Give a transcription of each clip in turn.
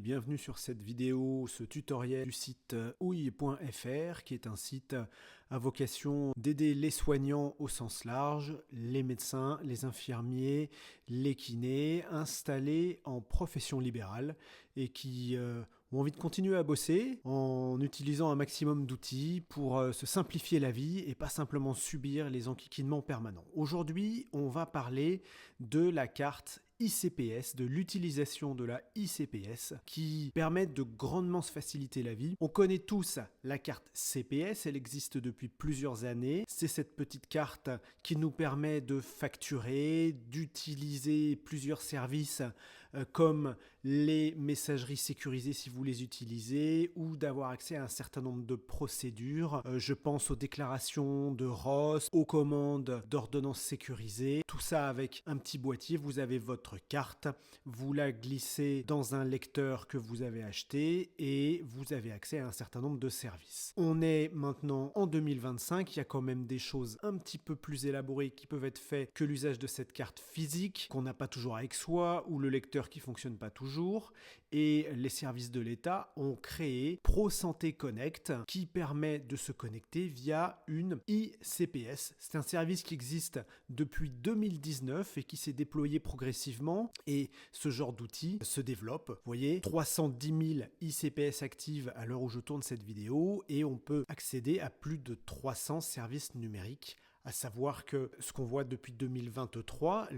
Bienvenue sur cette vidéo, ce tutoriel du site ouille.fr qui est un site à vocation d'aider les soignants au sens large, les médecins, les infirmiers, les kinés installés en profession libérale et qui ont envie de continuer à bosser en utilisant un maximum d'outils pour se simplifier la vie et pas simplement subir les enquiquinements permanents. Aujourd'hui, on va parler de la carte ICPS, de l'utilisation de la ICPS qui permet de grandement se faciliter la vie. On connaît tous la carte CPS, elle existe depuis plusieurs années. C'est cette petite carte qui nous permet de facturer, d'utiliser plusieurs services comme les messageries sécurisées si vous les utilisez ou d'avoir accès à un certain nombre de procédures. Je pense aux déclarations de ROS, aux commandes d'ordonnances sécurisées. Tout ça avec un petit boîtier, vous avez votre carte, vous la glissez dans un lecteur que vous avez acheté et vous avez accès à un certain nombre de services. On est maintenant en 2025, il y a quand même des choses un petit peu plus élaborées qui peuvent être faites que l'usage de cette carte physique qu'on n'a pas toujours avec soi ou le lecteur qui fonctionne pas toujours, et les services de l'État ont créé ProSanté Connect qui permet de se connecter via une ICPS. C'est un service qui existe depuis 2019 et qui s'est déployé progressivement, et ce genre d'outil se développe. Vous voyez, 310 000 ICPS actives à l'heure où je tourne cette vidéo et on peut accéder à plus de 300 services numériques. À savoir que ce qu'on voit depuis 2023,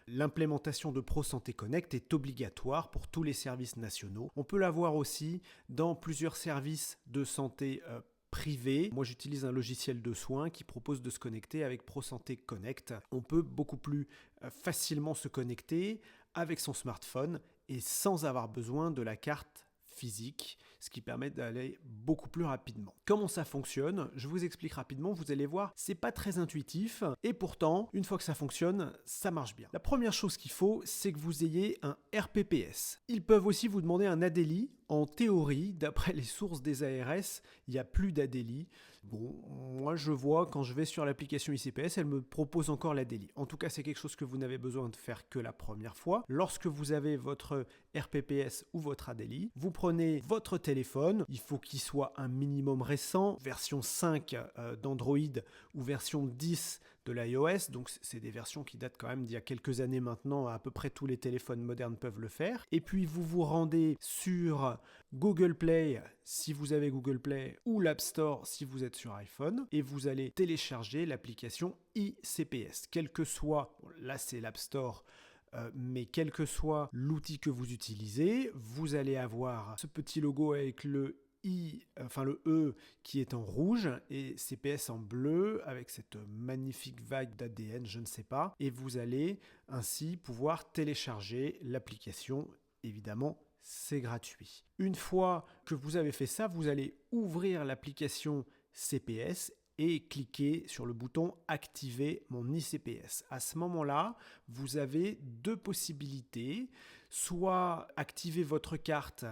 l'implémentation de ProSanté Connect est obligatoire pour tous les services nationaux. On peut l'avoir aussi dans plusieurs services de santé privés. Moi, j'utilise un logiciel de soins qui propose de se connecter avec ProSanté Connect. On peut beaucoup plus facilement se connecter avec son smartphone et sans avoir besoin de la carte physique, ce qui permet d'aller beaucoup plus rapidement. Comment ça fonctionne? Je vous explique rapidement, vous allez voir, c'est pas très intuitif et pourtant, une fois que ça fonctionne, ça marche bien. La première chose qu'il faut, c'est que vous ayez un RPPS. Ils peuvent aussi vous demander un ADELI. En théorie, d'après les sources des ARS, il n'y a plus d'ADELI. Bon, moi je vois quand je vais sur l'application ICPS, elle me propose encore l'ADELI. En tout cas, c'est quelque chose que vous n'avez besoin de faire que la première fois. Lorsque vous avez votre RPPS ou votre ADELI, vous prenez votre téléphone, il faut qu'il soit un minimum récent, version 5 d'Android ou version 10 de l'iOS, donc c'est des versions qui datent quand même d'il y a quelques années maintenant, à peu près tous les téléphones modernes peuvent le faire. Et puis vous vous rendez sur Google Play si vous avez Google Play ou l'App Store si vous êtes sur iPhone, et vous allez télécharger l'application ICPS, quel que soit, là c'est l'App Store, mais quel que soit l'outil que vous utilisez, vous allez avoir ce petit logo avec le E qui est en rouge et CPS en bleu avec cette magnifique vague d'ADN, je ne sais pas, et vous allez ainsi pouvoir télécharger l'application. Évidemment, c'est gratuit. Une fois que vous avez fait ça, vous allez ouvrir l'application CPS et cliquer sur le bouton « Activer mon ICPS ». À ce moment-là, vous avez deux possibilités. Soit activer votre carte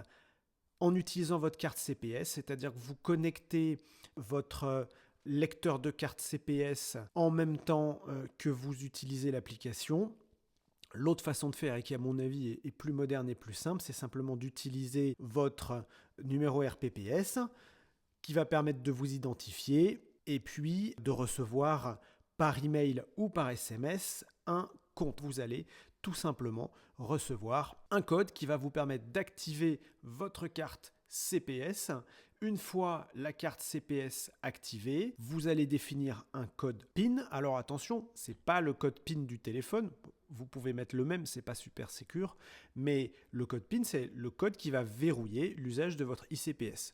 en utilisant votre carte CPS, c'est-à-dire que vous connectez votre lecteur de carte CPS en même temps que vous utilisez l'application. L'autre façon de faire, et qui à mon avis est plus moderne et plus simple, c'est simplement d'utiliser votre numéro RPPS qui va permettre de vous identifier et puis de recevoir par email ou par SMS un compte. Vous allez tout simplement recevoir un code qui va vous permettre d'activer votre carte CPS. Une fois la carte CPS activée, vous allez définir un code PIN. Alors attention, ce n'est pas le code PIN du téléphone. Vous pouvez mettre le même, c'est pas super sécure, mais le code PIN, c'est le code qui va verrouiller l'usage de votre ICPS.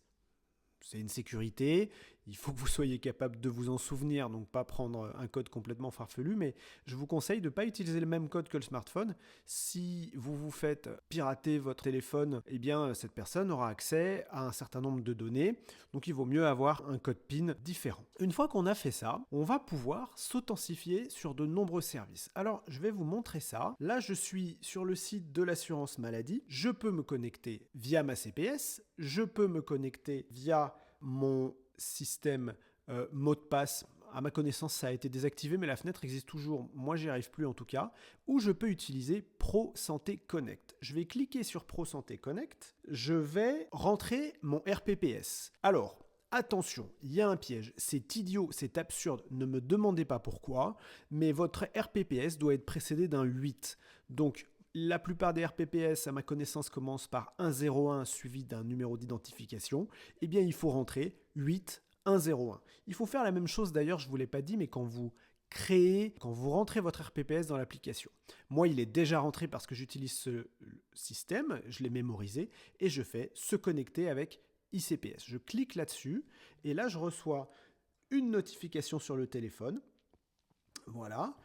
C'est une sécurité, il faut que vous soyez capable de vous en souvenir, donc pas prendre un code complètement farfelu, mais je vous conseille de ne pas utiliser le même code que le smartphone. Si vous vous faites pirater votre téléphone, eh bien cette personne aura accès à un certain nombre de données, donc il vaut mieux avoir un code PIN différent. Une fois qu'on a fait ça, on va pouvoir s'authentifier sur de nombreux services. Alors je vais vous montrer ça. Là je suis sur le site de l'assurance maladie, je peux me connecter via ma CPS, je peux me connecter via mon système mot de passe à ma connaissance, ça a été désactivé, mais la fenêtre existe toujours. Moi, j'y arrive plus en tout cas. Ou je peux utiliser Pro Santé Connect. Je vais cliquer sur Pro Santé Connect. Je vais rentrer mon RPPS. Alors, attention, il y a un piège. C'est idiot, c'est absurde. Ne me demandez pas pourquoi, mais votre RPPS doit être précédé d'un 8. Donc, la plupart des RPPS, à ma connaissance, commencent par 101 suivi d'un numéro d'identification. Eh bien, il faut rentrer 8101. Il faut faire la même chose d'ailleurs, je ne vous l'ai pas dit, mais quand vous rentrez votre RPPS dans l'application. Moi, il est déjà rentré parce que j'utilise ce système, je l'ai mémorisé, et je fais se connecter avec ICPS. Je clique là-dessus, et là, je reçois une notification sur le téléphone. Voilà.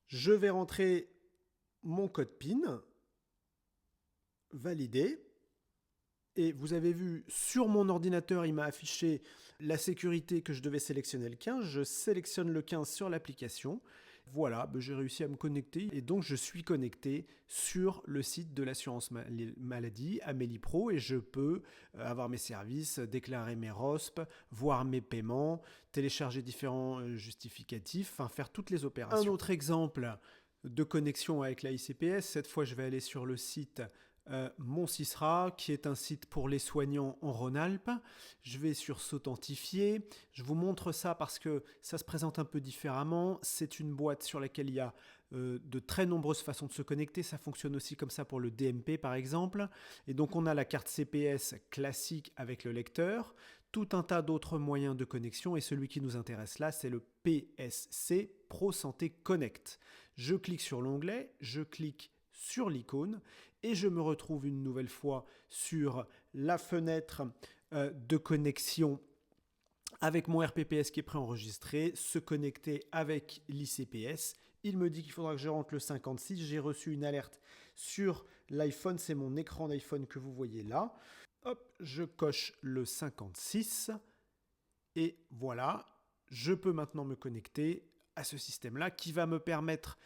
Je vais rentrer mon code PIN, validé. Et vous avez vu, sur mon ordinateur, il m'a affiché la sécurité que je devais sélectionner le 15. Je sélectionne le 15 sur l'application. Voilà, j'ai réussi à me connecter. Et donc, je suis connecté sur le site de l'assurance maladie, Amélie Pro, et je peux avoir mes services, déclarer mes ROSP, voir mes paiements, télécharger différents justificatifs, enfin, faire toutes les opérations. Un autre exemple de connexion avec la ICPS. Cette fois, je vais aller sur le site Mon Sisra, qui est un site pour les soignants en Rhône-Alpes. Je vais sur s'authentifier. Je vous montre ça parce que ça se présente un peu différemment. C'est une boîte sur laquelle il y a de très nombreuses façons de se connecter. Ça fonctionne aussi comme ça pour le DMP, par exemple. Et donc, on a la carte CPS classique avec le lecteur, tout un tas d'autres moyens de connexion. Et celui qui nous intéresse là, c'est le PSC Pro Santé Connect. Je clique sur l'onglet, je clique sur l'icône et je me retrouve une nouvelle fois sur la fenêtre de connexion avec mon RPPS qui est préenregistré, se connecter avec l'ICPS. Il me dit qu'il faudra que je rentre le 56. J'ai reçu une alerte sur l'iPhone, c'est mon écran d'iPhone que vous voyez là. Hop, je coche le 56 et voilà, je peux maintenant me connecter à ce système-là qui va me permettre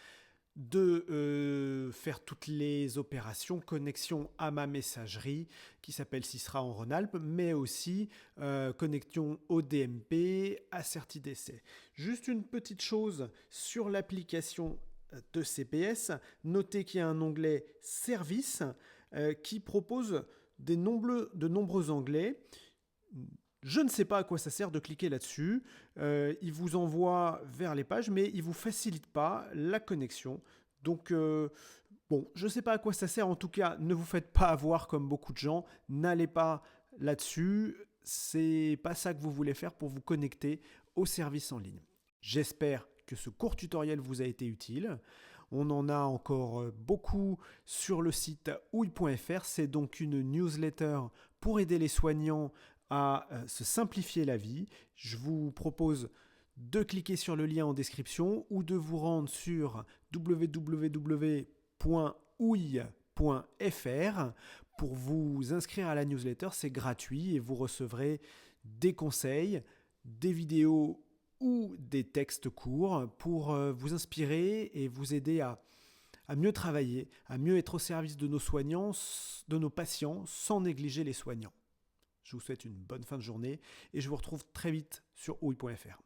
de faire toutes les opérations, connexion à ma messagerie qui s'appelle Sisra en Rhône-Alpes, mais aussi connexion au DMP, à CertiDC. Juste une petite chose sur l'application de CPS, notez qu'il y a un onglet Services qui propose de nombreux onglets. Je ne sais pas à quoi ça sert de cliquer là-dessus. Il vous envoie vers les pages, mais il ne vous facilite pas la connexion. Donc, bon, je ne sais pas à quoi ça sert. En tout cas, ne vous faites pas avoir comme beaucoup de gens. N'allez pas là-dessus. C'est pas ça que vous voulez faire pour vous connecter aux services en ligne. J'espère que ce court tutoriel vous a été utile. On en a encore beaucoup sur le site ouïe.fr. C'est donc une newsletter pour aider les soignants à se simplifier la vie. Je vous propose de cliquer sur le lien en description ou de vous rendre sur www.ouïe.fr pour vous inscrire à la newsletter. C'est gratuit et vous recevrez des conseils, des vidéos ou des textes courts pour vous inspirer et vous aider à mieux travailler, à mieux être au service de nos soignants, de nos patients, sans négliger les soignants. Je vous souhaite une bonne fin de journée et je vous retrouve très vite sur ouïe.fr.